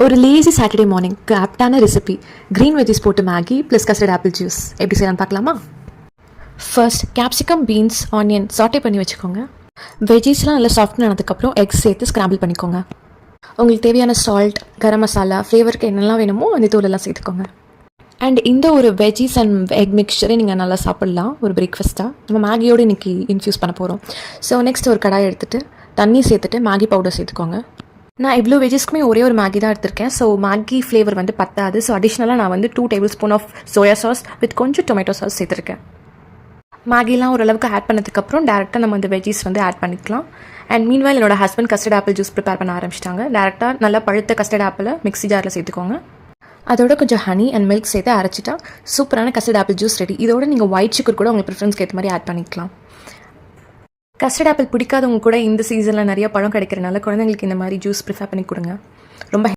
ஒரு lazy Saturday மார்னிங்க்கு ஆப்டான ரெசிபி க்ரீன் வெஜிஸ் போட்டு Maggi plus custard apple juice எப்படி செய்யலாம்னு பார்க்கலாமா? ஃபர்ஸ்ட் கேப்சிகம், பீன்ஸ், ஆனியன் சாட்டே பண்ணி வச்சுக்கோங்க. வெஜிஸ்லாம் நல்லா சாஃப்ட் ஆனதுக்கப்புறம் எக்ஸ் சேர்த்து ஸ்க்ராம்பிள் பண்ணிக்கோங்க. உங்களுக்கு தேவையான சால்ட், கரம் மசாலா, ஃப்ளேவருக்கு என்னெல்லாம் வேணுமோ அந்த தூளெல்லாம் சேர்த்துக்கோங்க. அண்ட் இந்த ஒரு வெஜிஸ் அண்ட் எக் மிக்சரை நீங்கள் நல்லா சாப்பிட்லாம் ஒரு பிரேக்ஃபாஸ்ட்டாக. நம்ம மேகியோடு இன்றைக்கி இன்ஃப்யூஸ் பண்ண போகிறோம். ஸோ நெக்ஸ்ட் ஒரு கடாய் எடுத்துகிட்டு தண்ணி சேர்த்துட்டு மேகி பவுடர் சேர்த்துக்கோங்க. நான் இவ்வளோ வெஜிஸ்க்குமே ஒரே ஒரு மேகி தான் எடுத்திருக்கேன். ஸோ மேகி ஃப்ளேவர் வந்து பத்தாது. ஸோ அடிஷ்னலாக நான் வந்து 2 tablespoon of soya sauce with கொஞ்சம் டொமேட்டோ சாஸ் சேர்த்துருக்கேன். மேகிலாம் ஓரளவுக்கு ஆட் பண்ணதுக்கப்புறம் டேரெக்டாக நம்ம இந்த வெஜிஸ் வந்து ஆட் பண்ணிக்கலாம். அண்ட் மீன்வைல் என்னோட husband custard apple juice prepare பண்ண ஆரம்பிச்சிட்டாங்க. டேரெக்டாக நல்லா பழுத்த கஸ்டர்ட் ஆப்பிளை மிக்ஸி ஜாரில் சேர்த்துக்கோங்க. அதோட கொஞ்சம் ஹனி அண்ட் மில்க் சேர்த்து அரைச்சிட்டா சூப்பரான கஸ்டர்ட் ஆப்பிள் ஜூஸ் ரெடி. இதோட நீங்கள் ஒயிட் சுகர் கூட உங்களுக்கு ப்ரிஃபரன்ஸ்க்கு ஏற்ற மாதிரி ஆட் பண்ணிக்கலாம். கஸ்டர்ட் ஆப்பிள் பிடிக்காதவங்க கூட இந்த சீசனில் நிறைய பழம் கிடைக்கிறனால குழந்தைங்களுக்கு இந்த மாதிரி ஜூஸ் ப்ரிஃபர் பண்ணி கொடுங்க.